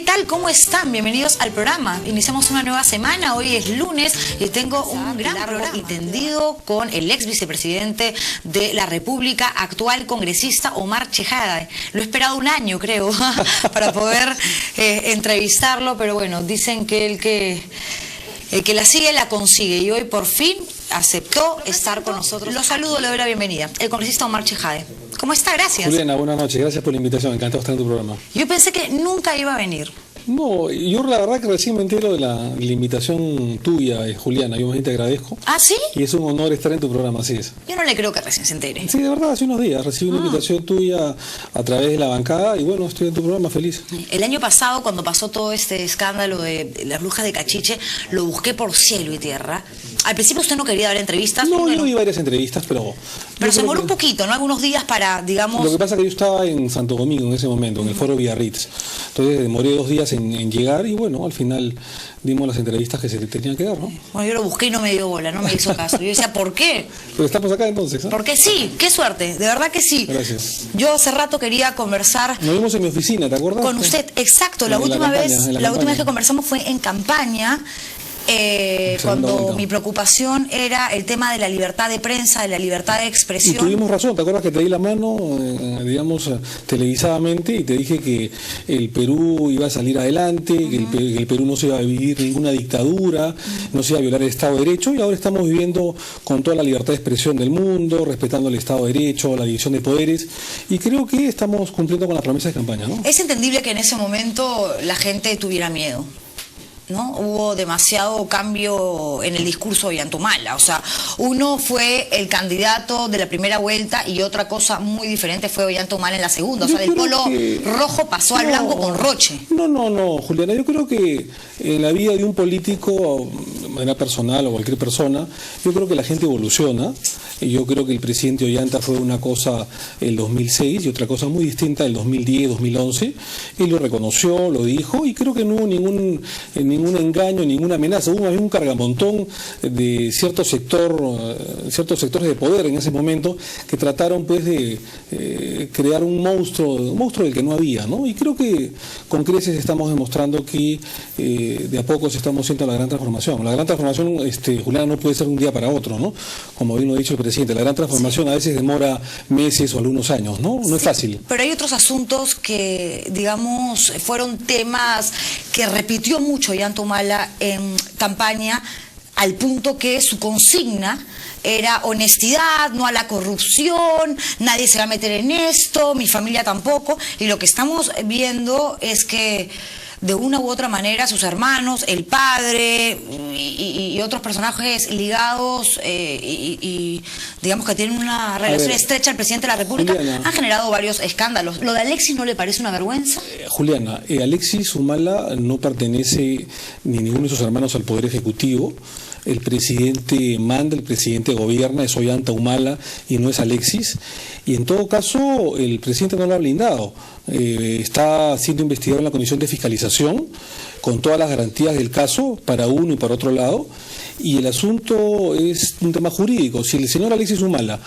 tal? ¿Cómo están? Bienvenidos al programa. Iniciamos una nueva semana, hoy es lunes y tengo un gran programa y tendido con el ex vicepresidente de la República, actual congresista Omar Chejade. Lo he esperado un año, creo, para poder entrevistarlo, pero bueno, dicen que el que la sigue la consigue y hoy por fin aceptó estar con nosotros. Lo saludo, le doy la bienvenida. El congresista Omar Chejade. ¿Cómo está? Gracias. Juliana, buenas noches. Gracias por la invitación. Encantado de estar en tu programa. Yo pensé que nunca iba a venir. No, yo la verdad que recién me entero de la invitación tuya, Juliana. Yo más bien te agradezco. ¿Ah, sí? Y es un honor estar en tu programa, así es. Yo no le creo que recién se entere. Sí, de verdad, hace unos días recibí una invitación tuya a través de la bancada y bueno, estoy en tu programa feliz. El año pasado, cuando pasó todo este escándalo de las brujas de Cachiche, lo busqué por cielo y tierra. Al principio usted no quería dar entrevistas. No, yo vi varias entrevistas, pero se demoró un poquito, ¿no? Algunos días para, digamos... Lo que pasa es que yo estaba en Santo Domingo en ese momento, en el foro Biarritz. Entonces demoré 2 días en llegar y bueno, al final dimos las entrevistas que se tenían que dar, ¿no? Bueno, yo lo busqué y no me dio bola, no me hizo caso. Yo decía, ¿por qué? Pero estamos acá entonces, ¿no? Porque sí, qué suerte, de verdad que sí. Gracias. Yo hace rato quería conversar... Nos vimos en mi oficina, ¿te acuerdas? Con usted, exacto. La última vez que conversamos fue en campaña. Cuando mi preocupación era el tema de la libertad de prensa, de la libertad de expresión. Y tuvimos razón, ¿te acuerdas que te di la mano, digamos, televisadamente y te dije que el Perú iba a salir adelante, que el Perú no se iba a vivir ninguna dictadura, no se iba a violar el Estado de Derecho y ahora estamos viviendo con toda la libertad de expresión del mundo, respetando el Estado de Derecho, la división de poderes y creo que estamos cumpliendo con las promesas de campaña, ¿no? Es entendible que en ese momento la gente tuviera miedo, ¿no? Hubo demasiado cambio en el discurso de Ollantumala. O sea, uno fue el candidato de la primera vuelta y otra cosa muy diferente fue Ollantumala en la segunda. O sea, del polo rojo pasó al blanco con Roche. No, Juliana, yo creo que en la vida de un político, de manera personal o cualquier persona, yo creo que la gente evoluciona. Y yo creo que el presidente Ollanta fue una cosa el 2006 y otra cosa muy distinta el 2010, 2011. Él lo reconoció, lo dijo y creo que no hubo ningún engaño, ninguna amenaza. Hubo un cargamontón de ciertos sectores de poder en ese momento que trataron pues de crear un monstruo del que no había, ¿no? Y creo que con creces estamos demostrando que de a poco estamos haciendo la gran transformación. La gran transformación, Juliana, no puede ser un día para otro, ¿no? Como bien lo ha dicho el presidente, la gran transformación a veces demora meses o algunos años, ¿no? No es fácil. Pero hay otros asuntos que, digamos, fueron temas que repitió mucho Ollantumala en campaña, al punto que su consigna era honestidad, no a la corrupción, nadie se va a meter en esto, mi familia tampoco, y lo que estamos viendo es que de una u otra manera sus hermanos, el padre y otros personajes ligados y digamos que tienen una relación estrecha al presidente de la República, Juliana, han generado varios escándalos. ¿Lo de Alexis no le parece una vergüenza? Juliana, Alexis Humala no pertenece ni ninguno de sus hermanos al Poder Ejecutivo. El presidente manda, el presidente gobierna, es Ollanta Humala y no es Alexis. Y en todo caso, el presidente no lo ha blindado. Está siendo investigado en la Comisión de Fiscalización con todas las garantías del caso para uno y para otro lado. Y el asunto es un tema jurídico. Si el señor Alexis Humala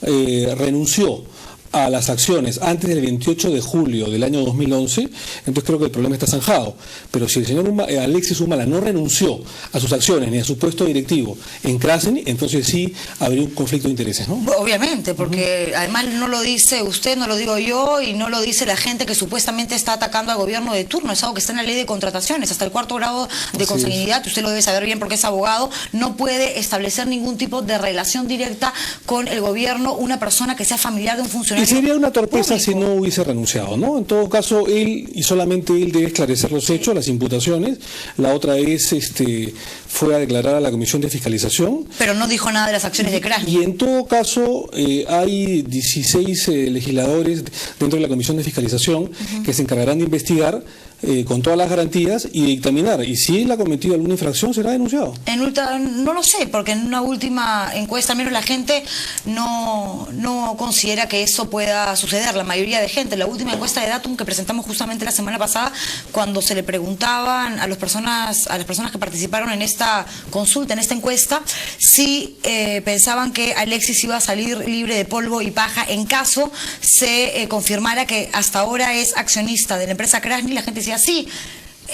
renunció a las acciones antes del 28 de julio del año 2011, entonces creo que el problema está zanjado. Pero si el señor Alexis Humala no renunció a sus acciones ni a su puesto directivo en Craseni, entonces sí habría un conflicto de intereses, ¿no? Obviamente, porque además no lo dice usted, no lo digo yo, y no lo dice la gente que supuestamente está atacando al gobierno de turno. Es algo que está en la ley de contrataciones, hasta el 4º grado de consanguinidad, usted lo debe saber bien porque es abogado, no puede establecer ningún tipo de relación directa con el gobierno una persona que sea familiar de un funcionario. Y sería una torpeza si no hubiese renunciado, ¿no? En todo caso, él y solamente él debe esclarecer los hechos, las imputaciones. La otra vez fue a declarar a la Comisión de Fiscalización. Pero no dijo nada de las acciones de Crasni. Y en todo caso, hay 16 legisladores dentro de la Comisión de Fiscalización que se encargarán de investigar con todas las garantías y dictaminar. Y si él ha cometido alguna infracción, será denunciado. No lo sé, porque en una última encuesta, al menos la gente no considera que eso pueda suceder. La mayoría de gente, la última encuesta de Datum que presentamos justamente la semana pasada, cuando se le preguntaban a las personas que participaron en esta consulta, en esta encuesta, si pensaban que Alexis iba a salir libre de polvo y paja en caso se confirmara que hasta ahora es accionista de la empresa Crasni, la gente decía sí.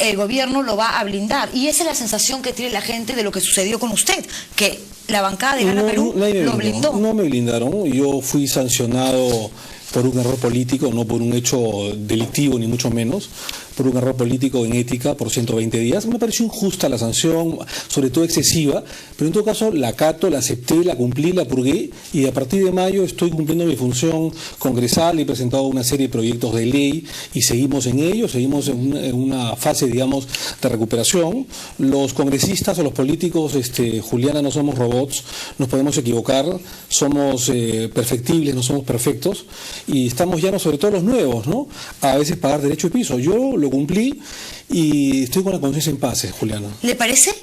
el gobierno lo va a blindar. Y esa es la sensación que tiene la gente de lo que sucedió con usted, que la bancada de Gana Perú lo blindó. No me blindaron, yo fui sancionado por un error político, no por un hecho delictivo ni mucho menos, por un error político en ética por 120 días. Me pareció injusta la sanción, sobre todo excesiva, pero en todo caso la acato, la acepté, la cumplí, la purgué, y a partir de mayo estoy cumpliendo mi función congresal, he presentado una serie de proyectos de ley y seguimos en ello, seguimos en una fase, digamos, de recuperación. Los congresistas o los políticos, Juliana, no somos robots, nos podemos equivocar, somos perfectibles, no somos perfectos, y estamos llanos, sobre todo los nuevos, ¿no?, a veces pagar derecho de piso. Yo lo cumplí y estoy con la conciencia en paz, Juliana. ¿Le parece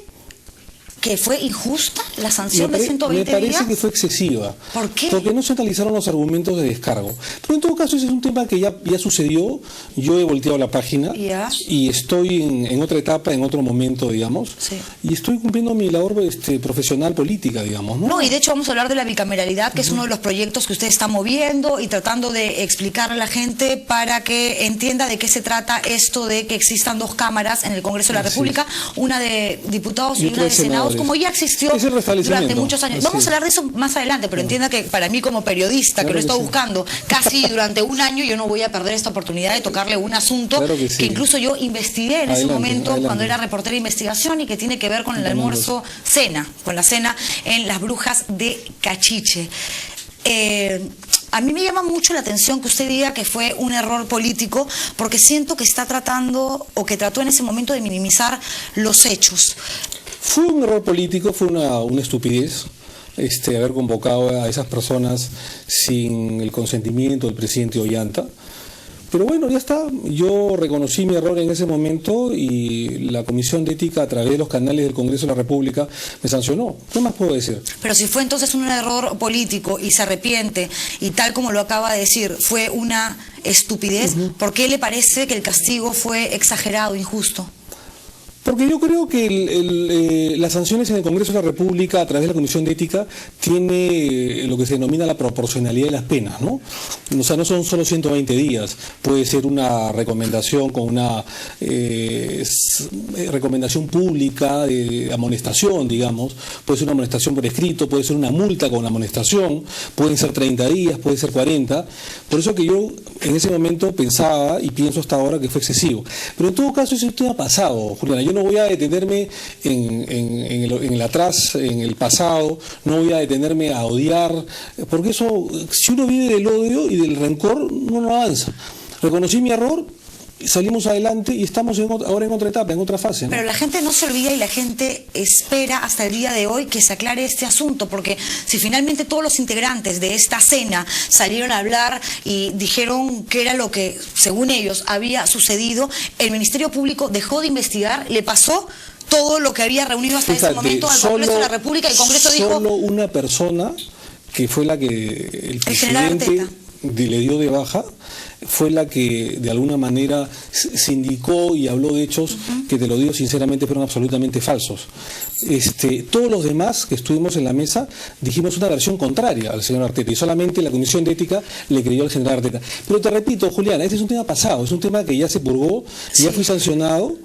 que fue injusta la sanción de 120 días? Me parece que fue excesiva. ¿Por qué? Porque no se analizaron los argumentos de descargo. Pero en todo caso ese es un tema que ya sucedió. Yo he volteado la página y estoy en otra etapa, en otro momento, digamos. Sí. Y estoy cumpliendo mi labor profesional política, digamos, ¿no? No, y de hecho vamos a hablar de la bicameralidad, que es uno de los proyectos que usted está moviendo y tratando de explicar a la gente para que entienda de qué se trata esto de que existan dos cámaras en el Congreso de la República, una de diputados y una de senadores, como ya existió durante muchos años. Vamos a hablar de eso más adelante, pero entienda que para mí como periodista, que lo he estado buscando casi durante un año, yo no voy a perder esta oportunidad de tocarle un asunto que incluso yo investigué en ese momento cuando era reportera de investigación y que tiene que ver con el almuerzo cena, con la cena en Las Brujas de Cachiche. A mí me llama mucho la atención que usted diga que fue un error político, porque siento que está tratando, o que trató en ese momento, de minimizar los hechos. Fue un error político, fue una estupidez haber convocado a esas personas sin el consentimiento del presidente Ollanta. Pero bueno, ya está. Yo reconocí mi error en ese momento y la Comisión de Ética, a través de los canales del Congreso de la República, me sancionó. ¿Qué más puedo decir? Pero si fue entonces un error político y se arrepiente, y tal como lo acaba de decir, fue una estupidez, ¿por qué le parece que el castigo fue exagerado, injusto? Porque yo creo que las sanciones en el Congreso de la República, a través de la Comisión de Ética, tiene lo que se denomina la proporcionalidad de las penas, ¿no? O sea, no son solo 120 días, puede ser una recomendación con una recomendación pública de amonestación, digamos, puede ser una amonestación por escrito, puede ser una multa con amonestación, pueden ser 30 días, puede ser 40. Por eso que yo en ese momento pensaba y pienso hasta ahora que fue excesivo. Pero en todo caso ese tema ha pasado, Juliana. Yo no voy a detenerme en el atrás, en el pasado, no voy a detenerme a odiar, porque eso, si uno vive del odio y del rencor, no avanza. Reconocí mi error, salimos adelante y estamos ahora en otra etapa, en otra fase, ¿no? Pero la gente no se olvida y la gente espera hasta el día de hoy que se aclare este asunto, porque si finalmente todos los integrantes de esta cena salieron a hablar y dijeron que era lo que, según ellos, había sucedido, el Ministerio Público dejó de investigar, le pasó todo lo que había reunido hasta ese momento al Congreso de la República, y el Congreso dijo... Solo una persona, que fue la que el presidente le dio de baja, fue la que de alguna manera se indicó y habló de hechos que, te lo digo sinceramente, fueron absolutamente falsos. Todos los demás que estuvimos en la mesa dijimos una versión contraria al señor Arteta, y solamente la Comisión de Ética le creyó al general Arteta. Pero te repito, Juliana, este es un tema pasado, es un tema que ya se purgó, ya fui sancionado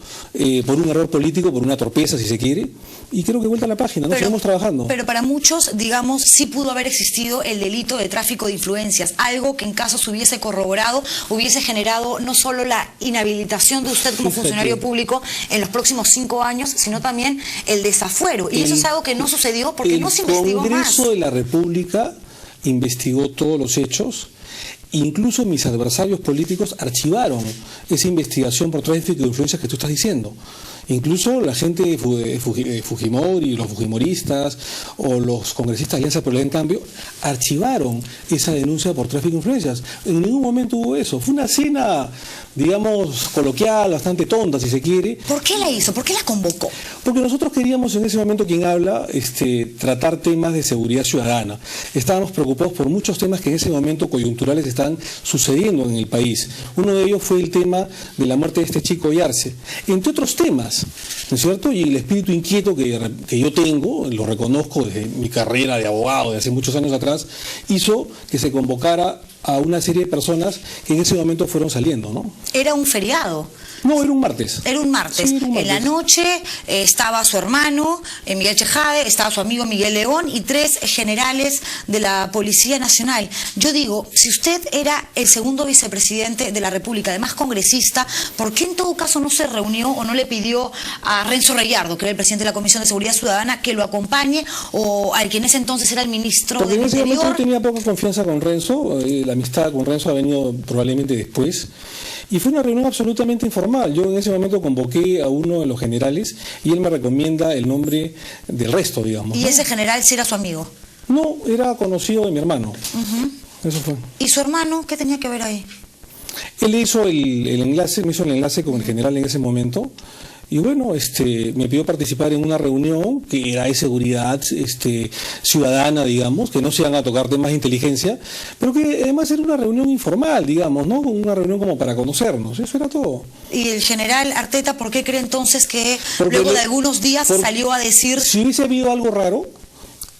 por un error político, por una torpeza, si se quiere, y creo que vuelta a la página, ¿no? Seguimos trabajando. Pero para muchos, digamos, sí pudo haber existido el delito de tráfico de influencias, algo que en caso se hubiese corroborado, hubiese generado no solo la inhabilitación de usted como funcionario público en los próximos 5 años, sino también el desafuero. Y eso es algo que no sucedió porque no se investigó más. El Congreso de la República investigó todos los hechos. Incluso mis adversarios políticos archivaron esa investigación por tráfico de influencias que tú estás diciendo. Incluso la gente de Fujimori, los fujimoristas o los congresistas de Alianza por el Cambio archivaron esa denuncia por tráfico de influencias. En ningún momento hubo eso. Fue una cena, digamos, coloquial, bastante tonta, si se quiere. ¿Por qué la hizo? ¿Por qué la convocó? Porque nosotros queríamos en ese momento, quien habla, tratar temas de seguridad ciudadana. Estábamos preocupados por muchos temas que en ese momento coyunturales están sucediendo en el país. Uno de ellos fue el tema de la muerte de este chico Yarse, entre otros temas, ¿no es cierto? Y el espíritu inquieto que yo tengo, lo reconozco desde mi carrera de abogado de hace muchos años atrás, hizo que se convocara a una serie de personas que en ese momento fueron saliendo, ¿no? Era un feriado. No, era un martes. Era un martes. Sí, era un martes. En la noche estaba su hermano, Miguel Chejade, estaba su amigo Miguel León y 3 generales de la Policía Nacional. Yo digo, si usted era el segundo vicepresidente de la República, además congresista, ¿por qué en todo caso no se reunió o no le pidió a Renzo Reyardo, que era el presidente de la Comisión de Seguridad Ciudadana, que lo acompañe, o al que en ese entonces era el ministro Porque del en ese momento yo Interior? tenía poca confianza con Renzo, la amistad con Renzo ha venido probablemente después, y fue una reunión absolutamente informal. Yo en ese momento convoqué a uno de los generales y él me recomienda el nombre del resto, digamos. Y ¿no? ese general sí era su amigo. No, era conocido de mi hermano. Eso fue. ¿Y su hermano qué tenía que ver ahí? Él hizo el enlace, me hizo el enlace con el general en ese momento. Y bueno, me pidió participar en una reunión que era de seguridad ciudadana, digamos, que no se iban a tocar temas de inteligencia, pero que además era una reunión informal, digamos, ¿no? Una reunión como para conocernos, eso era todo. Y el general Arteta, ¿por qué cree entonces que Porque luego de algunos días salió a decir... Si hubiese habido algo raro,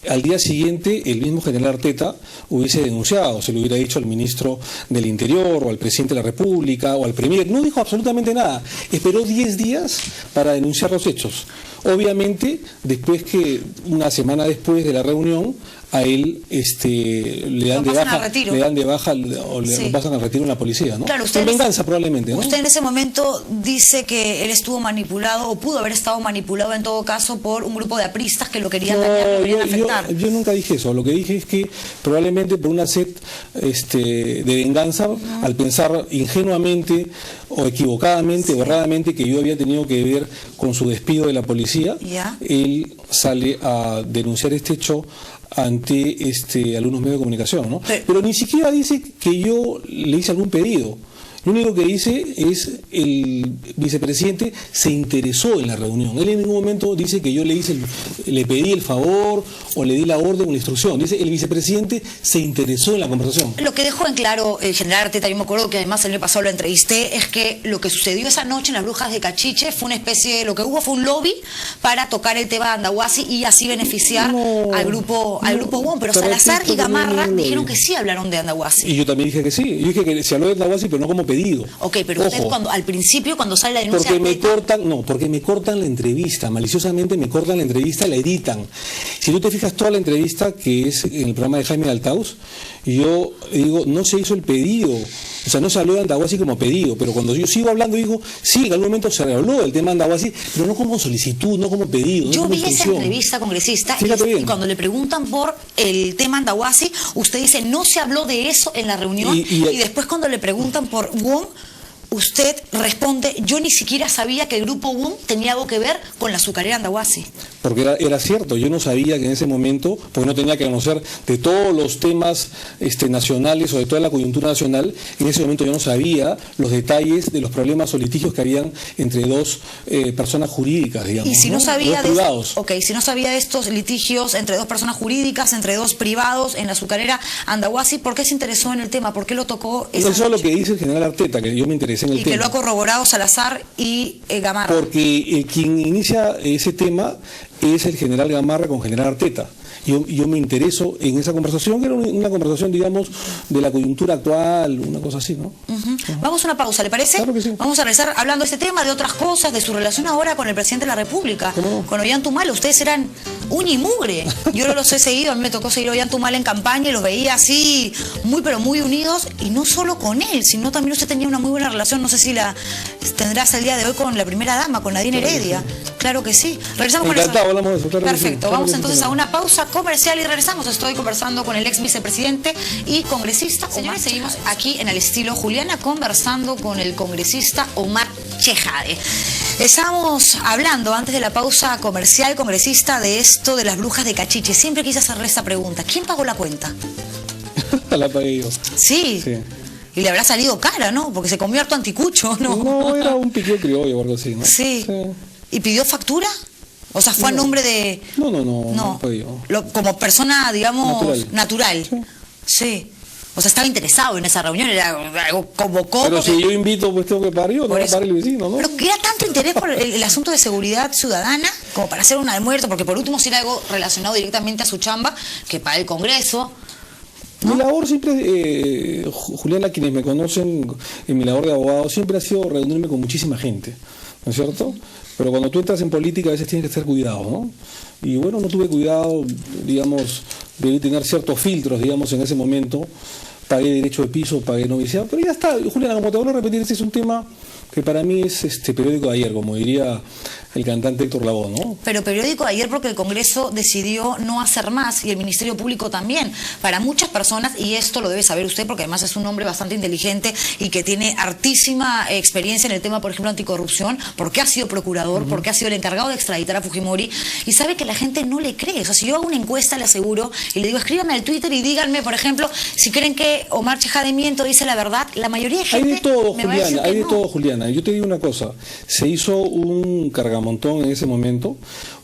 al día siguiente el mismo general Arteta hubiese denunciado, se lo hubiera dicho al ministro del Interior o al presidente de la República o al premier, no dijo absolutamente nada, esperó 10 días para denunciar los hechos. Obviamente, después que una semana después de la reunión, a él le dan de baja o le pasan al retiro en la policía, ¿no? Claro, usted en venganza probablemente, ¿no? Usted en ese momento dice que él estuvo manipulado o pudo haber estado manipulado en todo caso por un grupo de apristas que lo querían dañar, lo querían afectar. Yo nunca dije eso, lo que dije es que probablemente por una sed de venganza, al pensar ingenuamente o equivocadamente o erradamente que yo había tenido que ver con su despido de la policía, él sale a denunciar este hecho ante algunos medios de comunicación, ¿no? Pero ni siquiera dice que yo le hice algún pedido. Lo único que dice es el vicepresidente se interesó en la reunión. Él en ningún momento dice que yo le pedí el favor o le di la orden o la instrucción. Dice el vicepresidente se interesó en la conversación. Lo que dejó en claro el general Arteta, yo me acuerdo que además el año pasado lo entrevisté, es que lo que sucedió esa noche en las Brujas de Cachiche fue una especie de, lo que hubo fue un lobby para tocar el tema de Andahuasi y así beneficiar al grupo WOM. Pero Salazar y Gamarra dijeron que sí hablaron de Andahuasi. Y yo también dije que sí. Yo dije que se habló de Andahuasi, pero no como pedido. Ok, pero usted al principio cuando sale la denuncia... Porque me cortan la entrevista, maliciosamente me cortan la entrevista, la editan. Si tú te fijas toda la entrevista que es en el programa de Jaime Altaus, yo digo, no se hizo el pedido, o sea, no se habló de Andahuasi como pedido, pero cuando yo sigo hablando digo, sí, en algún momento se habló del tema de Andahuasi, pero no como solicitud, no como pedido. Yo no como vi esa entrevista, congresista, y cuando le preguntan por el tema Andahuasi, usted dice, no se habló de eso en la reunión, y después cuando le preguntan por WOM, usted responde, yo ni siquiera sabía que el grupo WOM tenía algo que ver con la azucarera Andahuasi. Porque era cierto, yo no sabía que en ese momento, porque no tenía que conocer de todos los temas nacionales o de toda la coyuntura nacional, en ese momento yo no sabía los detalles de los problemas o litigios que habían entre dos personas jurídicas, digamos. Y si no sabía si no sabía de estos litigios entre dos personas jurídicas, entre dos privados en la azucarera Andahuasi, ¿por qué se interesó en el tema? ¿Por qué lo tocó esa noche? Eso es lo que dice el general Arteta, que yo me interesé en el tema. Y que lo ha corroborado Salazar y Gamarra. Porque quien inicia ese tema es el general Gamarra con general Arteta. Yo me intereso en esa conversación, que era una conversación, digamos, de la coyuntura actual, una cosa así, ¿no? Vamos a una pausa, ¿le parece? Claro que sí. Vamos a regresar hablando de este tema, de otras cosas, de su relación ahora con el presidente de la República, con Ollanta. Ustedes eran uña y mugre. Yo no los he seguido, a mí me tocó seguir a Ollanta en campaña y los veía así, muy pero muy unidos, y no solo con él, sino también usted tenía una muy buena relación, no sé si la tendrás el día de hoy con la primera dama, con Nadine Heredia. Claro que sí. Regresamos con eso. Hablamos de eso, claro. Perfecto, sí, vamos entonces a una pausa comercial y regresamos. Estoy conversando con el ex vicepresidente y congresista. Señores, seguimos aquí en el estilo Juliana conversando con el congresista Omar Chejade. Estamos hablando antes de la pausa comercial, congresista, de esto de las Brujas de Cachiche. Siempre quise hacerle esta pregunta. ¿Quién pagó la cuenta? La pagué yo. Sí. Y le habrá salido cara, ¿no? Porque se comió harto anticucho, ¿no? No, era un piqueo criollo o algo así, ¿no? Sí. ¿Y pidió factura? O sea, ¿fue a nombre de...? No pagué yo. Como persona, digamos, natural. Sí. O sea, estaba interesado en esa reunión, era algo convocó. Pero si yo invito, pues tengo que pagar yo, no voy a pagar el vecino, ¿no? Pero que era tanto interés por el asunto de seguridad ciudadana como para hacer un almuerzo, porque por último si era algo relacionado directamente a su chamba, que para el Congreso. ¿no? Mi labor siempre, Juliana, quienes me conocen en mi labor de abogado, siempre ha sido reunirme con muchísima gente, ¿no es cierto? Pero cuando tú entras en política a veces tienes que tener cuidado, ¿no? Y bueno, no tuve cuidado, digamos, debí tener ciertos filtros, digamos, en ese momento. Pagué derecho de piso, pagué noviciado, pero ya está, Juliana, como te vuelvo a repetir, este es un tema que para mí es periódico de ayer, como diría el cantante Héctor Lavoe, ¿no? Pero periódico de ayer porque el Congreso decidió no hacer más y el Ministerio Público también. Para muchas personas, y esto lo debe saber usted porque además es un hombre bastante inteligente y que tiene hartísima experiencia en el tema, por ejemplo, anticorrupción, porque ha sido procurador, porque ha sido el encargado de extraditar a Fujimori, y sabe que la gente no le cree. O sea, si yo hago una encuesta, le aseguro, y le digo, escríbanme al Twitter y díganme, por ejemplo, si creen que Omar Chejade miente o dice la verdad, la mayoría de gente hay de todo, me va a decir Juliana, hay que de no. todo, Juliana. Yo te digo una cosa, se hizo un cargamontón en ese momento.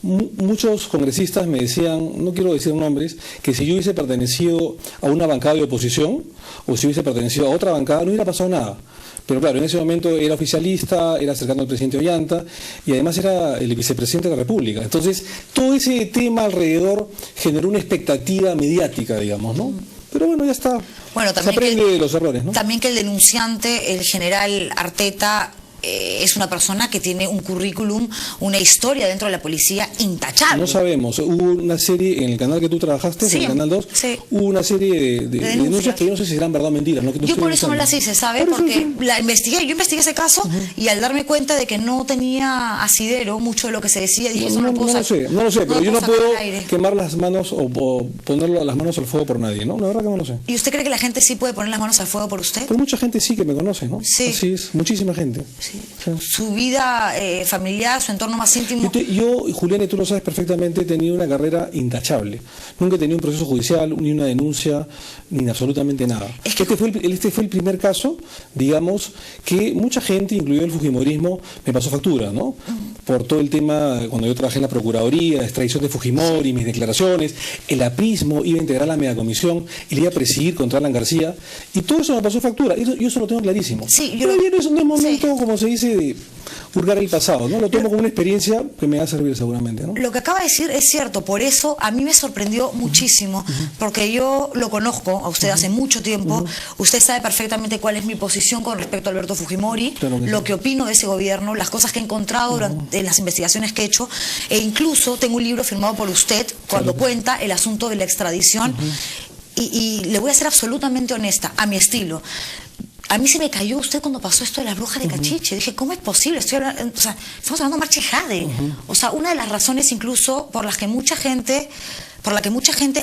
Muchos congresistas me decían, no quiero decir nombres, que si yo hubiese pertenecido a una bancada de oposición o si hubiese pertenecido a otra bancada no hubiera pasado nada. Pero claro, en ese momento era oficialista, era cercano al presidente Ollanta y además era el vicepresidente de la República. Entonces, todo ese tema alrededor generó una expectativa mediática, digamos, ¿no? Pero bueno, ya está. Bueno, se también aprende de los errores, ¿no? También que el denunciante, el general Arteta, es una persona que tiene un currículum, una historia dentro de la policía intachable. No sabemos. Hubo una serie en el canal que tú trabajaste, Sí, en el Canal 2, sí. hubo una serie de denuncias que yo no sé si serán verdad o mentira. ¿No? Que Yo por eso no las hice, ¿sabe? Por eso Porque sí. yo investigué ese caso y al darme cuenta de que no tenía asidero mucho de lo que se decía, dije, eso no lo puedo No lo sé, pero lo yo no sacar puedo al aire. quemar las manos o poner las manos al fuego por nadie, ¿no? La verdad que no lo sé. ¿Y usted cree que la gente sí puede poner las manos al fuego por usted? Pero mucha gente sí que me conoce, ¿no? Sí. Así es, muchísima gente. Sí. Sí. Su vida familiar, su entorno más íntimo. Yo, Julián, y tú lo sabes perfectamente, he tenido una carrera intachable. Nunca he tenido un proceso judicial, ni una denuncia, ni absolutamente nada. Es que- Este fue el primer caso, digamos, que mucha gente, incluido el fujimorismo, me pasó factura, ¿no? Por todo el tema, cuando yo trabajé en la Procuraduría, la extradición de Fujimori, mis declaraciones, el aprismo, iba a integrar la megacomisión y le iba a perseguir contra Alan García, y todo eso me pasó factura. Yo eso lo tengo clarísimo. Sí, Pero ya no es momento, como se dice, de hurgar el pasado, ¿no? Lo tomo como una experiencia que me va a servir seguramente, ¿no? Lo que acaba de decir es cierto, por eso a mí me sorprendió muchísimo, porque yo lo conozco a usted hace mucho tiempo, usted sabe perfectamente cuál es mi posición con respecto a Alberto Fujimori, Claro que sí. lo que opino de ese gobierno, las cosas que he encontrado durante las investigaciones que he hecho, e incluso tengo un libro firmado por usted cuando cuenta el asunto de la extradición, y le voy a ser absolutamente honesta, a mi estilo. A mí se me cayó usted cuando pasó esto de la bruja de Cachiche. Dije, ¿cómo es posible? Estamos hablando de Omar Chejade. O sea, una de las razones incluso por la que mucha gente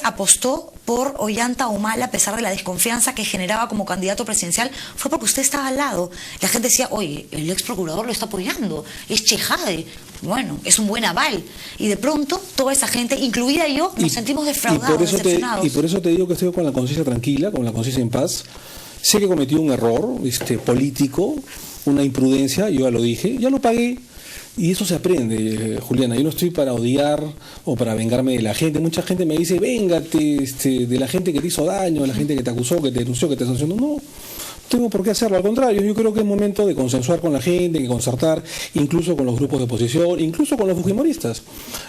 apostó por Ollanta Humala, a pesar de la desconfianza que generaba como candidato presidencial, fue porque usted estaba al lado. La gente decía, oye, el ex procurador lo está apoyando, es Chejade. Bueno, es un buen aval. Y de pronto, toda esa gente, incluida yo, nos sentimos defraudados, decepcionados. Y por eso te digo que estoy con la conciencia tranquila, con la conciencia en paz. Sé que cometí un error político, una imprudencia, yo ya lo dije, ya lo pagué. Y eso se aprende, Juliana. Yo no estoy para odiar o para vengarme de la gente. Mucha gente me dice, véngate de la gente que te hizo daño, de la gente que te acusó, que te denunció, que te sancionó. No tengo por qué hacerlo. Al contrario, yo creo que es momento de consensuar con la gente, de concertar, incluso con los grupos de oposición, incluso con los fujimoristas.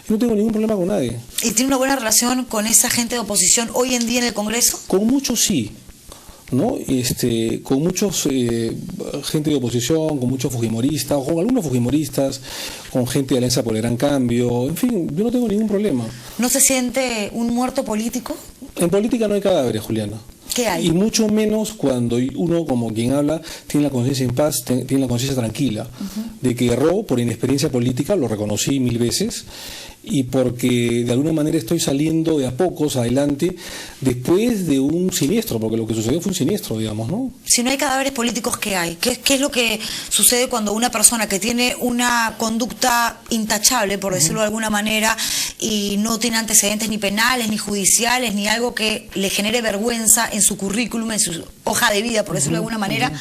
Yo no tengo ningún problema con nadie. ¿Y tiene una buena relación con esa gente de oposición hoy en día en el Congreso? Con muchos sí. ¿No? Con muchos gente de oposición, con muchos fujimoristas, o con algunos fujimoristas, con gente de Alianza por el Gran Cambio, en fin, yo no tengo ningún problema. ¿No se siente un muerto político? En política no hay cadáveres, Juliana. ¿Qué hay? Y mucho menos cuando uno, como quien habla, tiene la conciencia en paz, tiene la conciencia tranquila, de que erró por inexperiencia política, lo reconocí 1000 veces, y porque de alguna manera estoy saliendo de a pocos adelante después de un siniestro, porque lo que sucedió fue un siniestro, digamos, ¿no? Si no hay cadáveres políticos, ¿qué hay? ¿Qué es lo que sucede cuando una persona que tiene una conducta intachable, por decirlo de alguna manera, y no tiene antecedentes ni penales, ni judiciales, ni algo que le genere vergüenza en su currículum, en su hoja de vida, por decirlo de alguna manera?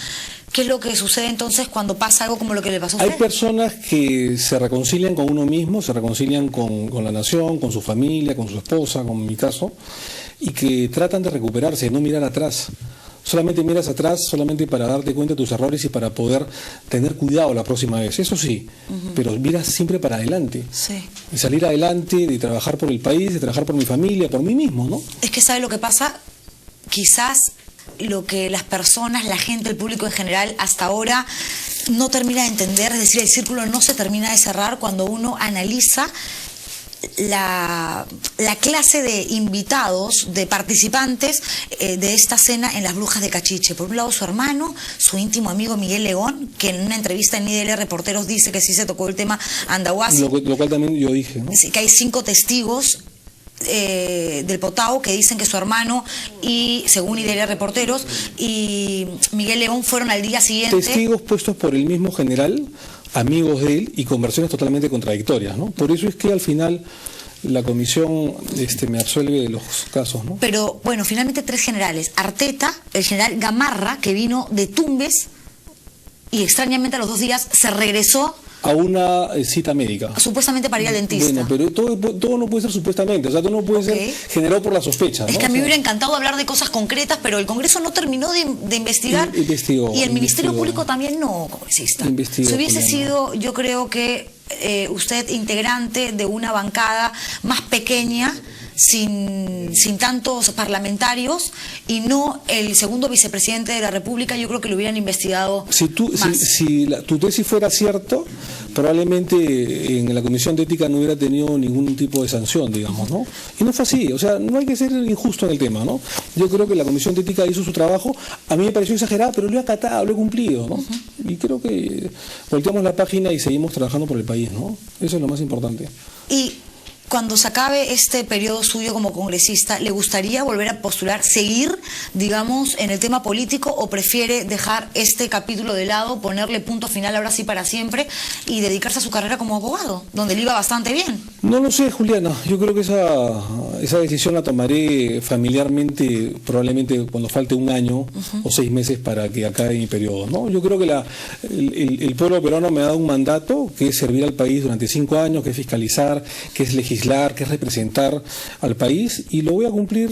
¿Qué es lo que sucede entonces cuando pasa algo como lo que le pasó a usted? Hay personas que se reconcilian con uno mismo, se reconcilian con la nación, con su familia, con su esposa, como en mi caso, y que tratan de recuperarse, no mirar atrás. Solamente miras atrás, solamente para darte cuenta de tus errores y para poder tener cuidado la próxima vez. Eso sí, pero miras siempre para adelante. Sí. Y salir adelante, de trabajar por el país, de trabajar por mi familia, por mí mismo, ¿no? Es que ¿sabe lo que pasa? quizás lo que las personas, la gente, el público en general, hasta ahora no termina de entender, es decir, el círculo no se termina de cerrar cuando uno analiza la clase de invitados, de participantes de esta cena en Las Brujas de Cachiche. Por un lado, su hermano, su íntimo amigo Miguel León, que en una entrevista en IDL Reporteros dice que sí se tocó el tema Andahuasi. Lo cual también yo dije, ¿no? Que hay 5 testigos del Potao que dicen que su hermano y, según IDL Reporteros, y Miguel León fueron al día siguiente. Testigos puestos por el mismo general, amigos de él y con versiones totalmente contradictorias, ¿no? Por eso es que al final la comisión me absuelve de los casos, ¿no? Pero bueno, finalmente 3 generales: Arteta, el general Gamarra, que vino de Tumbes y extrañamente a los 2 días se regresó a una cita médica. Supuestamente para ir al dentista. Bueno, pero todo no puede ser supuestamente, o sea, todo no puede ser generado por la sospecha, ¿no? Es que a mí me hubiera encantado hablar de cosas concretas, pero el Congreso no terminó de investigar. Y el Ministerio Público también no, congresista. Si hubiese sido, yo creo que usted integrante de una bancada más pequeña, sin tantos parlamentarios, y no el segundo vicepresidente de la República, yo creo que lo hubieran investigado más. Si tu tesis fuera cierto, probablemente en la Comisión de Ética no hubiera tenido ningún tipo de sanción, digamos, ¿no? Y no fue así, o sea, no hay que ser injusto en el tema, ¿no? Yo creo que la Comisión de Ética hizo su trabajo, a mí me pareció exagerado, pero lo he acatado, lo he cumplido, ¿no? Y creo que volteamos la página y seguimos trabajando por el país, ¿no? Eso es lo más importante. Y cuando se acabe este periodo suyo como congresista, ¿le gustaría volver a postular, seguir, digamos, en el tema político, o prefiere dejar este capítulo de lado, ponerle punto final ahora sí para siempre y dedicarse a su carrera como abogado, donde le iba bastante bien? No lo sé, Juliana. Yo creo que esa decisión la tomaré familiarmente, probablemente cuando falte un año o 6 meses para que acabe mi periodo, ¿no? Yo creo que el pueblo peruano me ha dado un mandato que es servir al país durante 5 años, que es fiscalizar, que es legislar, que es representar al país, y lo voy a cumplir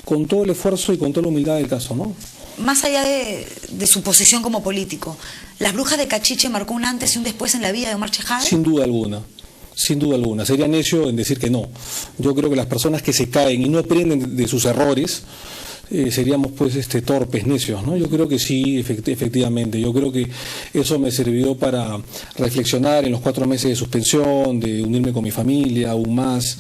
con todo el esfuerzo y con toda la humildad del caso, ¿no? Más allá de su posición como político, ¿Las Brujas de Cachiche marcó un antes y un después en la vida de Omar Chejade? Sin duda alguna. Sin duda alguna. Sería necio en decir que no. Yo creo que las personas que se caen y no aprenden de sus errores, seríamos pues torpes, necios, ¿no? Yo creo que sí, efectivamente. Yo creo que eso me sirvió para reflexionar en los 4 meses de suspensión, de unirme con mi familia aún más.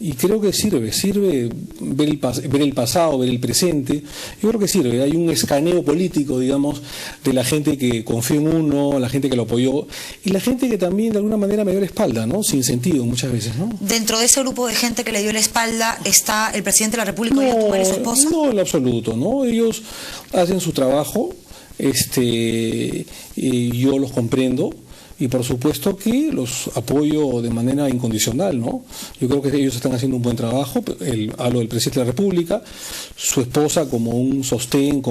Y creo que sirve ver el pasado, ver el presente. Yo creo que sirve. Hay un escaneo político, digamos, de la gente que confió en uno, la gente que lo apoyó, y la gente que también de alguna manera me dio la espalda, ¿no? Sin sentido muchas veces, ¿no? Dentro de ese grupo de gente que le dio la espalda está el presidente de la República, Ollanta Humala, y su esposa. No, en absoluto, ¿no? Ellos hacen su trabajo, y yo los comprendo. Y por supuesto que los apoyo de manera incondicional, ¿no? Yo creo que ellos están haciendo un buen trabajo. Hablo del presidente de la República, su esposa como un sostén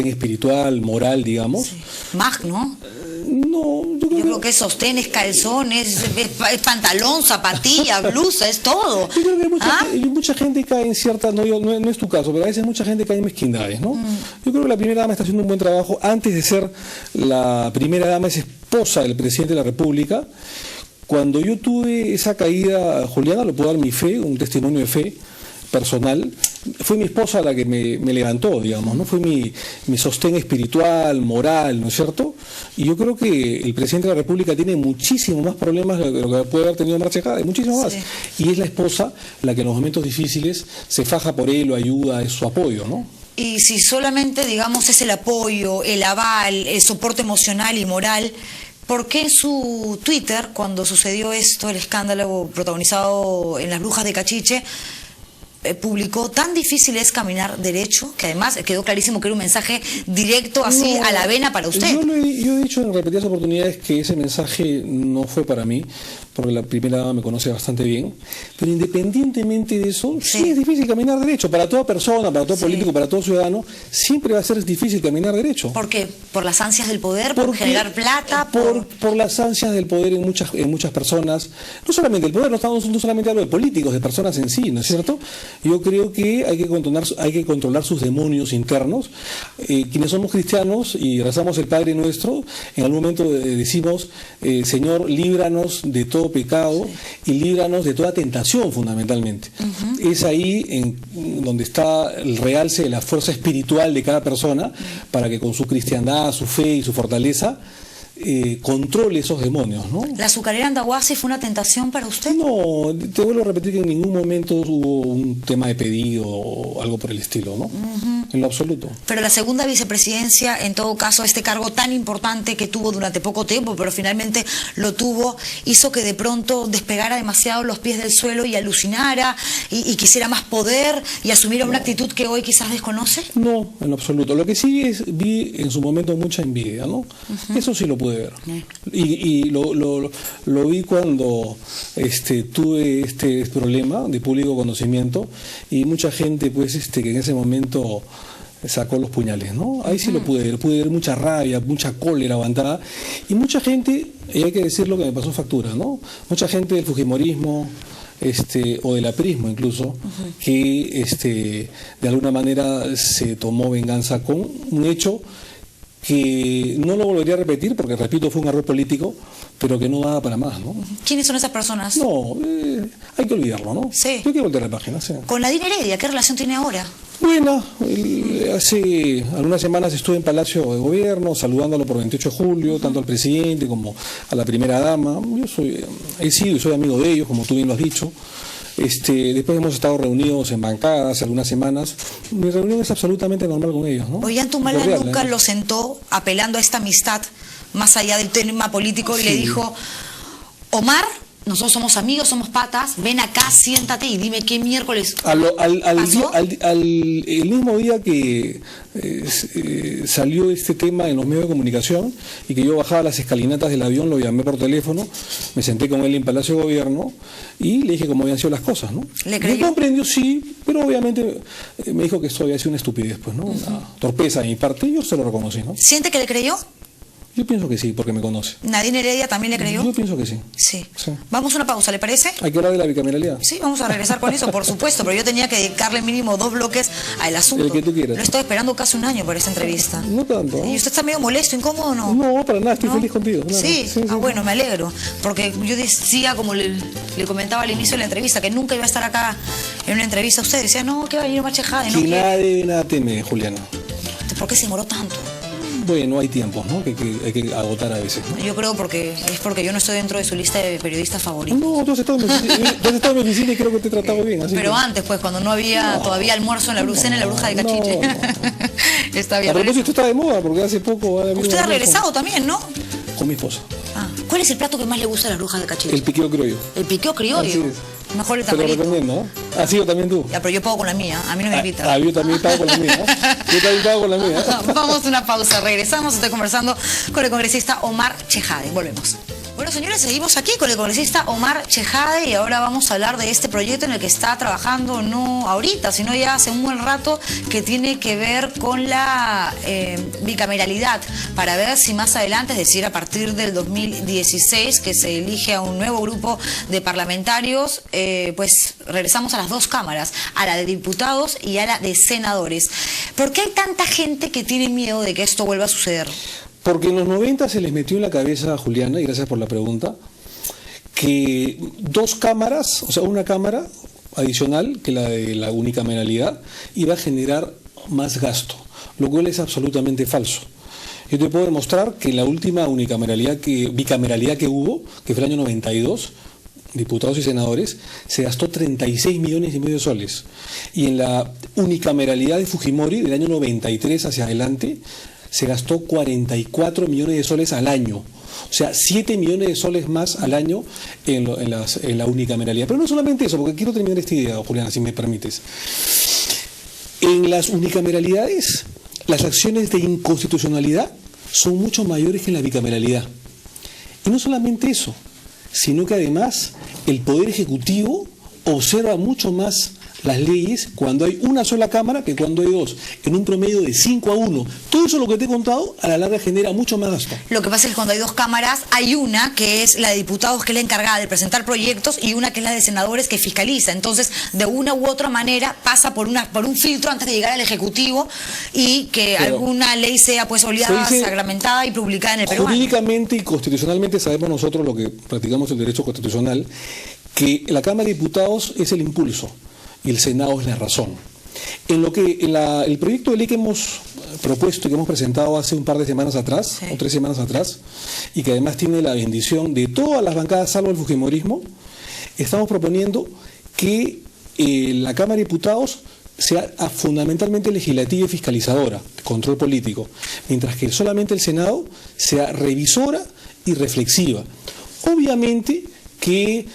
espiritual, moral, digamos. Sí. Mag, ¿no? No, yo creo que es sostén, es calzón, es pantalón, zapatilla, blusa, es todo. Yo creo que mucha gente cae en ciertas, no es tu caso, pero a veces mucha gente cae en mezquindades, ¿no? Yo creo que la primera dama está haciendo un buen trabajo. Antes de ser la primera dama, es esposa del presidente de la República. Cuando yo tuve esa caída, Juliana, lo puedo dar mi fe, un testimonio de fe personal, fue mi esposa la que me levantó, digamos, ¿no? Fue mi sostén espiritual, moral, ¿no es cierto? Y yo creo que el presidente de la República tiene muchísimos más problemas de lo que puede haber tenido Omar Chejade, muchísimo más. Y es la esposa la que en los momentos difíciles se faja por él, lo ayuda, es su apoyo, ¿no? Y si solamente, digamos, es el apoyo, el aval, el soporte emocional y moral, ¿por qué en su Twitter, cuando sucedió esto, el escándalo protagonizado en Las Brujas de Cachiche, publicó tan difícil es caminar derecho, que además quedó clarísimo que era un mensaje directo así a la vena para usted? Yo he dicho en repetidas oportunidades que ese mensaje no fue para mí, porque la primera dama me conoce bastante bien, pero independientemente de eso, sí es difícil caminar derecho. Para toda persona, para todo político, para todo ciudadano, siempre va a ser difícil caminar derecho. ¿Por qué? ¿Por las ansias del poder? ¿Por generar plata? Por las ansias del poder en muchas personas. No solamente el poder, no solamente hablo de políticos, de personas en sí, ¿no es cierto? Yo creo que hay que controlar sus demonios internos. Quienes somos cristianos y rezamos el Padre Nuestro, en algún momento decimos, Señor, líbranos de todo pecado y líbranos de toda tentación, fundamentalmente. Es ahí donde está el realce de la fuerza espiritual de cada persona, para que con su cristiandad, su fe y su fortaleza controle esos demonios, ¿no? ¿La azucarera Andahuasi fue una tentación para usted? No, te vuelvo a repetir que en ningún momento hubo un tema de pedido o algo por el estilo, ¿no? En lo absoluto. Pero la segunda vicepresidencia, en todo caso, este cargo tan importante que tuvo durante poco tiempo, pero finalmente lo tuvo, hizo que de pronto despegara demasiado los pies del suelo y alucinara y quisiera más poder y asumiera una actitud que hoy quizás desconoce. No, en lo absoluto. Lo que sí vi en su momento mucha envidia, ¿no? Eso sí lo pude ver. Y lo vi cuando tuve este problema de público conocimiento y mucha gente, pues, que en ese momento sacó los puñales, ¿no? Ahí sí lo pude ver mucha rabia, mucha cólera aguantada, y mucha gente, y hay que decirlo, que me pasó factura, ¿no? Mucha gente del fujimorismo, o del aprismo incluso, que de alguna manera se tomó venganza con un hecho que no lo volvería a repetir, porque, repito, fue un error político, pero que no daba para más, ¿no? ¿Quiénes son esas personas? No, hay que olvidarlo, ¿no? Sí. Hay que voltear la página, sí. Con Nadine Heredia, ¿qué relación tiene ahora? Bueno, hace algunas semanas estuve en Palacio de Gobierno saludándolo por 28 de julio, tanto al presidente como a la primera dama. Yo he sido y soy amigo de ellos, como tú bien lo has dicho. Después hemos estado reunidos en bancadas algunas semanas. Mi reunión es absolutamente normal con ellos, ¿no? Ollantúmala Cordial, nunca lo sentó apelando a esta amistad más allá del tema político y le dijo: Omar, nosotros somos amigos, somos patas, ven acá, siéntate y dime qué miércoles el mismo día que salió este tema en los medios de comunicación y que yo bajaba las escalinatas del avión, lo llamé por teléfono, me senté con él en Palacio de Gobierno y le dije cómo habían sido las cosas, ¿no? ¿Le creyó? Me comprendió, sí, pero obviamente me dijo que esto había sido una estupidez, pues, ¿no? Una torpeza de mi parte, y yo se lo reconocí, ¿no? ¿Siente que le creyó? Yo pienso que sí, porque me conoce. ¿Nadine Heredia también le creyó? Yo pienso que sí. Sí. Sí. Vamos a una pausa, ¿le parece? Hay que hablar de la bicameralidad. Sí, vamos a regresar con eso, por supuesto, pero yo tenía que dedicarle mínimo 2 bloques al asunto. El que tú quieras. Lo estoy esperando casi un año por esta entrevista. No tanto. ¿Y usted está medio molesto, incómodo o no? No, para nada, estoy ¿No? feliz contigo. Claro. Sí, Sí. Bueno, me alegro, porque yo decía, como le comentaba al inicio de la entrevista, que nunca iba a estar acá en una entrevista a usted. Decía, no, que va a venir Omar Chejade, no quiere. Nada teme, Juliana. ¿Por qué se demoró tanto? Bueno, hay tiempos, ¿no? Que hay que agotar a veces, ¿no? Yo creo porque yo no estoy dentro de su lista de periodistas favoritos. No, tú has estado en mi oficina y creo que te he tratado bien. Así Pero que... antes, pues, cuando no había todavía almuerzo en la Brucena, en la Bruja de Cachiche. Está bien. A propósito, está de moda, porque hace poco... Usted ha regresado también, ¿no? Con mi esposa. ¿Cuál es el plato que más le gusta a la Bruja de Cachiche? El piqueo criollo. El piqueo criollo. Así es. Mejor el Te lo tamalito. recomiendo, ¿no? Así yo también tú. Ya, pero yo pago con la mía, a mí no me invita. Yo también pago con la mía. Yo también pago con la mía. Vamos a una pausa, regresamos, estoy conversando con el congresista Omar Chejade, volvemos. Bueno, señores, seguimos aquí con el congresista Omar Chejade y ahora vamos a hablar de este proyecto en el que está trabajando, no ahorita, sino ya hace un buen rato, que tiene que ver con la bicameralidad, para ver si más adelante, es decir, a partir del 2016, que se elige a un nuevo grupo de parlamentarios, pues regresamos a las 2 cámaras, a la de diputados y a la de senadores. ¿Por qué hay tanta gente que tiene miedo de que esto vuelva a suceder? Porque en los 90 se les metió en la cabeza, Juliana, y gracias por la pregunta, que 2 cámaras, o sea, una cámara adicional que la de la unicameralidad, iba a generar más gasto, lo cual es absolutamente falso. Yo te puedo demostrar que la última bicameralidad que hubo, que fue el año 92, diputados y senadores, se gastó 36,5 millones de soles. Y en la unicameralidad de Fujimori, del año 93 hacia adelante, se gastó 44 millones de soles al año. O sea, 7 millones de soles más al año en la unicameralidad. Pero no solamente eso, porque quiero terminar esta idea, Juliana, si me permites. En las unicameralidades, las acciones de inconstitucionalidad son mucho mayores que en la bicameralidad. Y no solamente eso, sino que además el Poder Ejecutivo observa mucho más las leyes cuando hay una sola Cámara que cuando hay dos, en un promedio de 5-1. Todo eso, lo que te he contado, a la larga genera mucho más gasto. Lo que pasa es que cuando hay dos cámaras, hay una que es la de diputados, que es la encargada de presentar proyectos, y una que es la de senadores, que fiscaliza. Entonces, de una u otra manera, pasa por un filtro antes de llegar al Ejecutivo, y que alguna ley sea pues obligada, sagramentada y publicada en el peruano. Jurídicamente y constitucionalmente sabemos nosotros, lo que practicamos el derecho constitucional, que la Cámara de Diputados es el impulso y el Senado es la razón. En lo que el proyecto de ley que hemos propuesto y que hemos presentado hace un par de semanas atrás, o 3 semanas atrás, y que además tiene la bendición de todas las bancadas salvo el fujimorismo, estamos proponiendo que la Cámara de Diputados sea fundamentalmente legislativa y fiscalizadora, control político, mientras que solamente el Senado sea revisora y reflexiva. Obviamente que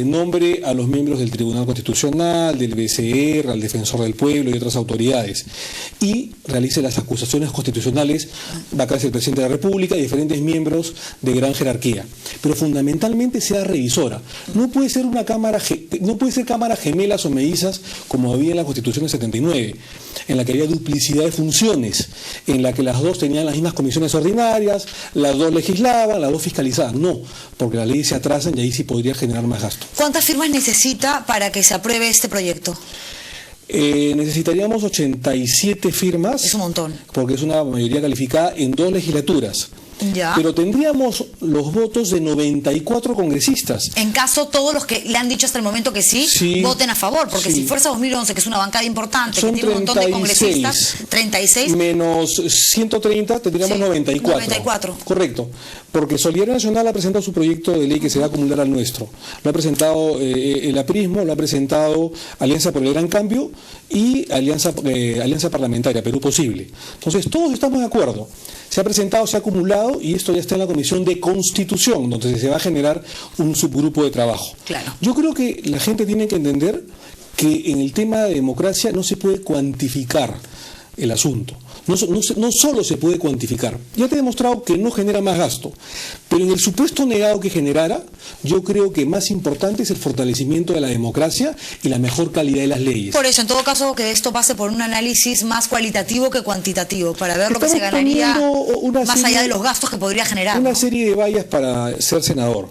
nombre a los miembros del Tribunal Constitucional, del BCR, al Defensor del Pueblo y otras autoridades, y realice las acusaciones constitucionales vacantes del Presidente de la República y diferentes miembros de gran jerarquía. Pero fundamentalmente sea revisora. No puede ser cámaras gemelas o mellizas como había en la Constitución del 79, en la que había duplicidad de funciones, en la que las dos tenían las mismas comisiones ordinarias, las dos legislaban, las dos fiscalizaban. No, porque las leyes se atrasan y ahí sí podría generar más gasto. ¿Cuántas firmas necesita para que se apruebe este proyecto? Necesitaríamos 87 firmas. Es un montón. Porque es una mayoría calificada en 2 legislaturas. Ya. Pero tendríamos los votos de 94 congresistas. En caso todos los que le han dicho hasta el momento que sí, voten a favor, porque si Fuerza 2011, que es una bancada importante, son que tiene un montón de congresistas, 36 menos 130, tendríamos 94. Correcto, porque Solidaridad Nacional ha presentado su proyecto de ley que se va a acumular al nuestro. Lo ha presentado el aprismo, lo ha presentado Alianza por el Gran Cambio y Alianza Parlamentaria, Perú Posible. Entonces, todos estamos de acuerdo. Se ha presentado, se ha acumulado y esto ya está en la Comisión de Constitución, donde se va a generar un subgrupo de trabajo. Claro. Yo creo que la gente tiene que entender que en el tema de democracia no se puede cuantificar el asunto. No solo se puede cuantificar. Ya te he demostrado que no genera más gasto, pero en el supuesto negado que generara, yo creo que más importante es el fortalecimiento de la democracia y la mejor calidad de las leyes. Por eso, en todo caso, que esto pase por un análisis más cualitativo que cuantitativo, para ver lo que se ganaría más allá de los gastos que podría generar. Una serie de vallas para ser senador,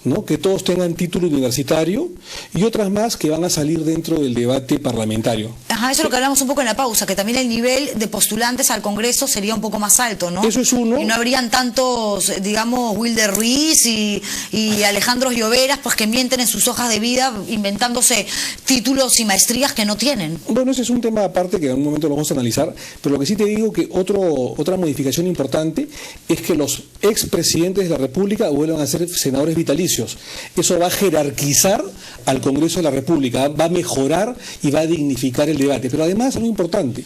¿no? Que todos tengan título universitario y otras más que van a salir dentro del debate parlamentario. Ajá, eso es lo que hablamos un poco en la pausa, que también el nivel de postulantes al Congreso sería un poco más alto, ¿no? Eso es uno. Y no habrían tantos, digamos, Wilder Ruiz y Alejandro Lloveras, pues que mienten en sus hojas de vida inventándose títulos y maestrías que no tienen. Bueno, ese es un tema aparte que en un momento lo vamos a analizar, pero lo que sí te digo que otra modificación importante es que los expresidentes de la República vuelvan a ser senadores vitalicios. Eso va a jerarquizar al Congreso de la República, va a mejorar y va a dignificar el debate. Pero además, algo importante,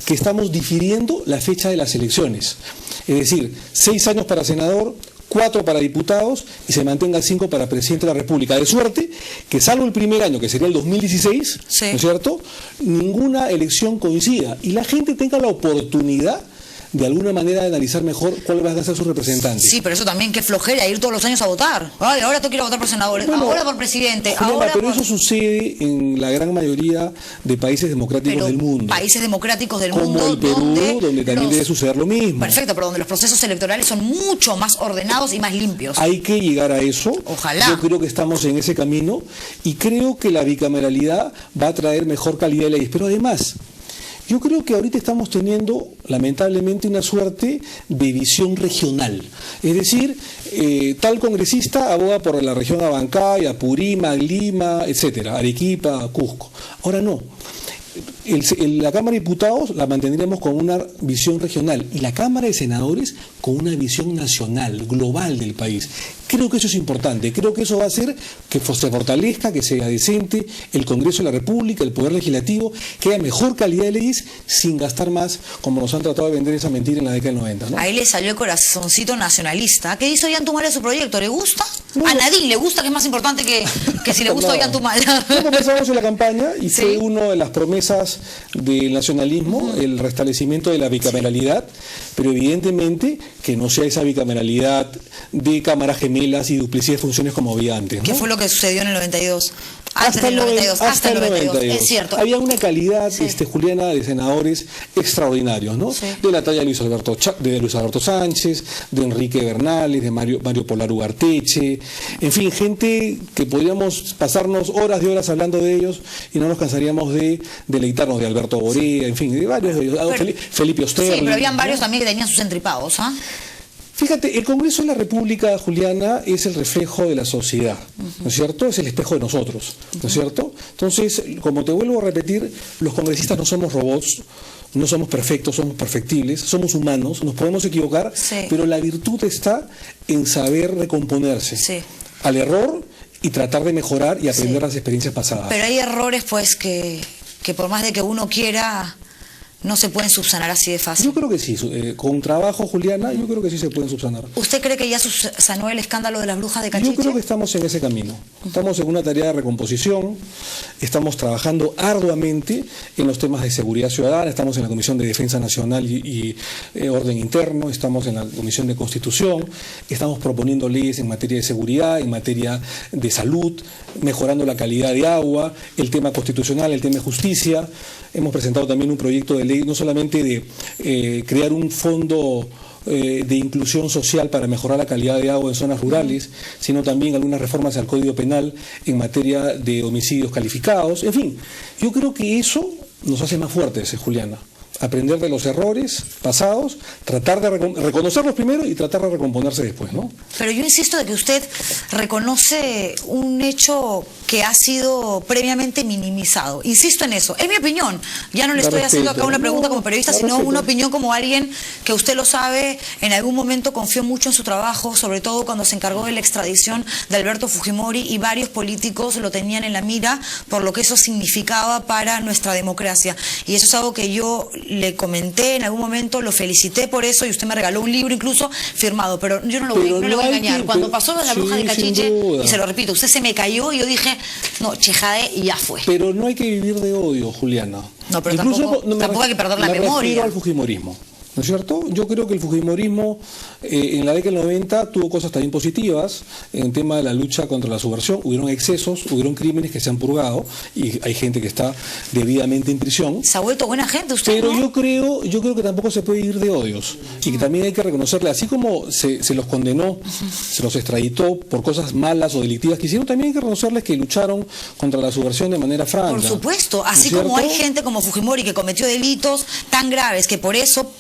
que estamos difiriendo la fecha de las elecciones. Es decir, 6 años para senador, 4 para diputados y se mantenga 5 para presidente de la República. De suerte que, salvo el primer año, que sería el 2016, ¿no es cierto?, ninguna elección coincida y la gente tenga la oportunidad de alguna manera de analizar mejor cuál va a ser su representante. Sí, pero eso también, qué flojera, ir todos los años a votar. Ay, ahora tú quieres votar por senadores, bueno, ahora por presidente, Juliana, pero eso sucede en la gran mayoría de países democráticos del mundo. Países democráticos del mundo. Como el Perú, donde también debe suceder lo mismo. Perfecto, pero donde los procesos electorales son mucho más ordenados y más limpios. Hay que llegar a eso. Ojalá. Yo creo que estamos en ese camino y creo que la bicameralidad va a traer mejor calidad de leyes. Pero además, yo creo que ahorita estamos teniendo, lamentablemente, una suerte de visión regional. Es decir, tal congresista aboga por la región Abancay, Apurímac, Lima, etcétera, Arequipa, Cusco. Ahora no. La Cámara de Diputados la mantendremos con una visión regional y la Cámara de Senadores con una visión nacional, global del país. Creo que eso es importante, creo que eso va a hacer que se fortalezca, que sea decente el Congreso de la República, el Poder Legislativo, que haya mejor calidad de leyes sin gastar más, como nos han tratado de vender esa mentira en la década del 90, ¿no? Ahí le salió el corazoncito nacionalista. ¿Qué hizo Ollanta su proyecto? ¿Le gusta? No. A Nadine le gusta, que es más importante que si le gusta Ollanta. Comenzamos en la campaña y fue una de las promesas del nacionalismo, el restablecimiento de la bicameralidad, pero evidentemente que no sea esa bicameralidad de cámaras gemelas y duplicidad de funciones como había antes, ¿no? ¿Qué fue lo que sucedió en el 92? Hasta el 92, es cierto. Había una calidad, Sí. Juliana, de senadores extraordinarios, ¿no? Sí. De la talla de Luis Alberto Sánchez, de Enrique Bernales, de Mario Polar Ugarteche, en fin, gente que podríamos pasarnos horas de horas hablando de ellos y no nos cansaríamos de deleitarnos, de Alberto Borea, en fin, de varios de ellos, Felipe Osterling. Sí, pero habían varios ¿no? también que tenían sus entripados, ¿ah? Fíjate, el Congreso de la República, Juliana, es el reflejo de la sociedad, ¿no es cierto? Es el espejo de nosotros, ¿no es cierto? Entonces, como te vuelvo a repetir, los congresistas no somos robots, no somos perfectos, somos perfectibles, somos humanos, nos podemos equivocar, Sí. pero la virtud está en saber recomponerse Sí. al error y tratar de mejorar y aprender Sí. las experiencias pasadas. Pero hay errores, pues, que por más de que uno quiera, no se pueden subsanar así de fácil. Yo creo que sí, con trabajo, Juliana, yo creo que sí se pueden subsanar. ¿Usted cree que ya subsanó el escándalo de las brujas de Cachiche? Yo creo que estamos en ese camino. Estamos en una tarea de recomposición, estamos trabajando arduamente en los temas de seguridad ciudadana, estamos en la Comisión de Defensa Nacional y Orden Interno, estamos en la Comisión de Constitución, estamos proponiendo leyes en materia de seguridad, en materia de salud, mejorando la calidad de agua, el tema constitucional, el tema de justicia. Hemos presentado también un proyecto de ley, no solamente de crear un fondo de inclusión social para mejorar la calidad de agua en zonas rurales, sino también algunas reformas al Código Penal en materia de homicidios calificados. En fin, yo creo que eso nos hace más fuertes, Juliana. Aprender de los errores pasados, tratar de reconocerlos primero y tratar de recomponerse después, ¿no? Pero yo insisto de que usted reconoce un hecho que ha sido previamente minimizado. Insisto en eso. Es mi opinión. Ya no le estoy haciendo acá una pregunta como periodista, sino una opinión como alguien que usted lo sabe, en algún momento confió mucho en su trabajo, sobre todo cuando se encargó de la extradición de Alberto Fujimori, y varios políticos lo tenían en la mira por lo que eso significaba para nuestra democracia. Y eso es algo que yo le comenté en algún momento, lo felicité por eso, y usted me regaló un libro incluso firmado, pero yo no lo voy a engañar. Cuando pasó lo de la bruja de Cachiche, y se lo repito, usted se me cayó y yo dije, no, Chejade, y ya fue. Pero no hay que vivir de odio, Juliana. No, pero incluso tampoco hay que perder la memoria. Me refiero al fujimorismo, ¿no es cierto? Yo creo que el fujimorismo en la década del 90 tuvo cosas también positivas en el tema de la lucha contra la subversión. Hubieron excesos, hubieron crímenes que se han purgado y hay gente que está debidamente en prisión. Se ha vuelto buena gente usted, Pero ¿no? yo creo que tampoco se puede vivir de odios y que también hay que reconocerle, así como se los condenó, se los extraditó por cosas malas o delictivas que hicieron, también hay que reconocerles que lucharon contra la subversión de manera franca. Por supuesto, así ¿no es como hay cierto? gente como Fujimori que cometió delitos tan graves que por eso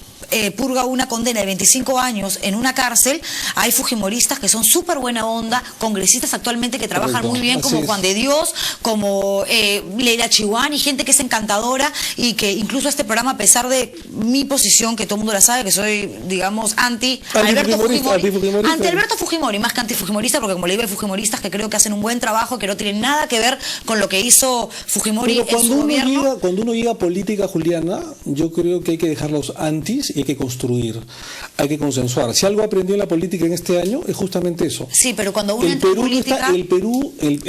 purga una condena de 25 años en una cárcel, hay fujimoristas que son súper buena onda, congresistas actualmente que trabajan Correcto, muy bien, como así es. Juan de Dios, como Leila Chihuán, y gente que es encantadora, y que incluso este programa, a pesar de mi posición, que todo el mundo la sabe, que soy, digamos, anti Alberto Fujimori, ante Alberto Fujimori, más que antifujimorista, porque como le digo, hay fujimoristas que creo que hacen un buen trabajo, que no tienen nada que ver con lo que hizo Fujimori Pero en su gobierno. cuando uno llega a política, Juliana, yo creo que hay que dejar los antis y hay que construir, hay que consensuar. Si algo aprendió en la política en este año es justamente eso. Sí, pero cuando uno El entra en Perú política...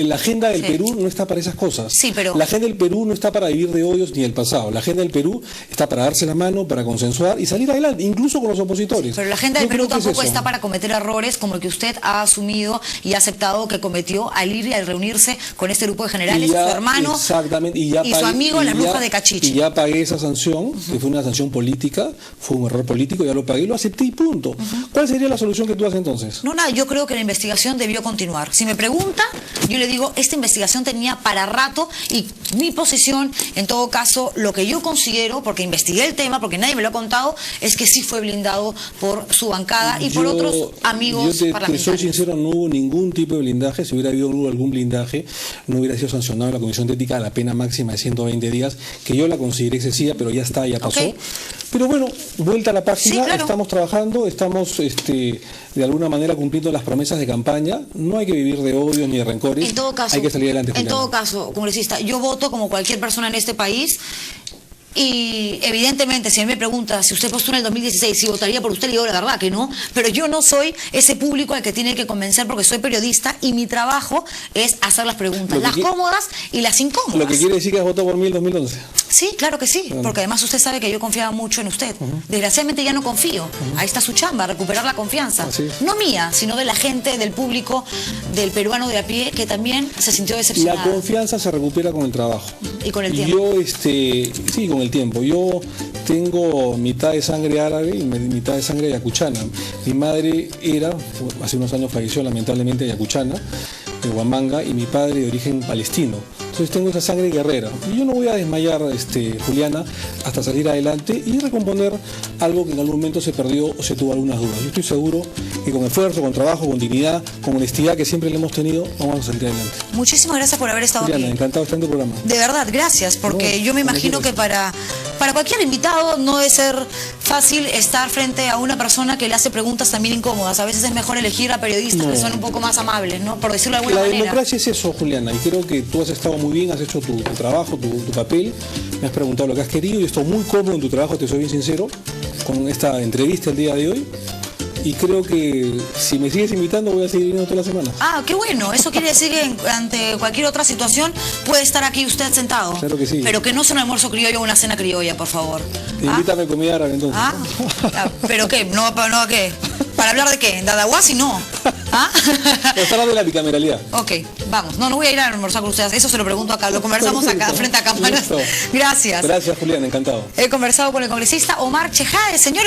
la agenda del Sí. Perú no está para esas cosas. Sí, pero... La agenda del Perú no está para vivir de odios ni del pasado. La agenda del Perú está para darse la mano, para consensuar y salir adelante, incluso con los opositores. Pero la agenda del Yo Perú creo que es tampoco eso. está para cometer errores como el que usted ha asumido y ha aceptado que cometió al ir y al reunirse con este grupo de generales, Y ya, su hermano exactamente, y su amigo en la bruja de Cachiche. Y ya pagué esa sanción, que fue una sanción política, fue un error político, ya lo pagué, lo acepté y punto. ¿Cuál sería la solución que tú haces entonces? No, nada, yo creo que la investigación debió continuar. Si me pregunta, yo le digo, esta investigación tenía para rato, y mi posición, en todo caso, lo que yo considero, porque investigué el tema, porque nadie me lo ha contado, es que sí fue blindado por su bancada y por otros amigos yo te parlamentarios. soy sincero, no hubo ningún tipo de blindaje. Si hubiera habido algún blindaje, no hubiera sido sancionado en la Comisión de Ética a la pena máxima de 120 días, que yo la consideré excesiva, pero ya está, ya pasó. Ok. Pero bueno, vuelta a la página, Sí, claro. estamos trabajando, estamos de alguna manera cumpliendo las promesas de campaña. No hay que vivir de odios ni de rencores. En todo caso, hay que salir adelante, en Juliana. todo caso, congresista, yo voto como cualquier persona en este país Y evidentemente, si a mí me pregunta si usted postula en el 2016, si votaría por usted, le digo la verdad que no, pero yo no soy ese público al que tiene que convencer porque soy periodista y mi trabajo es hacer las preguntas, las cómodas y las incómodas. Lo que quiere decir que has votado por mí en 2011. Sí, claro que sí, porque además usted sabe que yo confiaba mucho en usted. Desgraciadamente ya no confío. Ahí está su chamba, recuperar la confianza. No mía, sino de la gente, del público, del peruano de a pie, que también se sintió decepcionado. La confianza se recupera con el trabajo. Y con el tiempo. Yo, sí, con el tiempo. Yo tengo mitad de sangre árabe y mitad de sangre ayacuchana. Mi madre hace unos años falleció lamentablemente ayacuchana, de Huamanga, y mi padre de origen palestino. Entonces tengo esa sangre guerrera. Y yo no voy a desmayar, Juliana, hasta salir adelante y recomponer algo que en algún momento se perdió o se tuvo algunas dudas. Yo estoy seguro que con esfuerzo, con trabajo, con dignidad, con honestidad que siempre le hemos tenido, vamos a salir adelante. Muchísimas gracias por haber estado Juliana, aquí. Encantado de estar en tu programa. De verdad, gracias, porque yo me imagino que para cualquier invitado no debe ser fácil estar frente a una persona que le hace preguntas también incómodas. A veces es mejor elegir a periodistas que son un poco más amables, ¿no? Por decirlo de alguna manera. La democracia es eso, Juliana, y creo que tú has estado muy bien, has hecho tu trabajo, tu papel, me has preguntado lo que has querido y estoy muy cómodo en tu trabajo, te soy bien sincero, con esta entrevista el día de hoy. Y creo que si me sigues invitando voy a seguir viniendo toda la semana. Ah, qué bueno. Eso quiere decir que ante cualquier otra situación puede estar aquí usted sentado. Claro que sí. Pero que no sea un almuerzo criollo o una cena criolla, por favor. Invítame a comida árabe entonces. ¿Pero qué? ¿No a qué? ¿Para hablar de qué? ¿De Adahuasi? No. Vamos a hablar de la bicameralidad. Ok, vamos. No voy a ir a almorzar con ustedes. Eso se lo pregunto acá. Lo conversamos acá, frente a cámaras. Gracias. Gracias, Julián. Encantado. He conversado con el congresista Omar Chejade. Señores.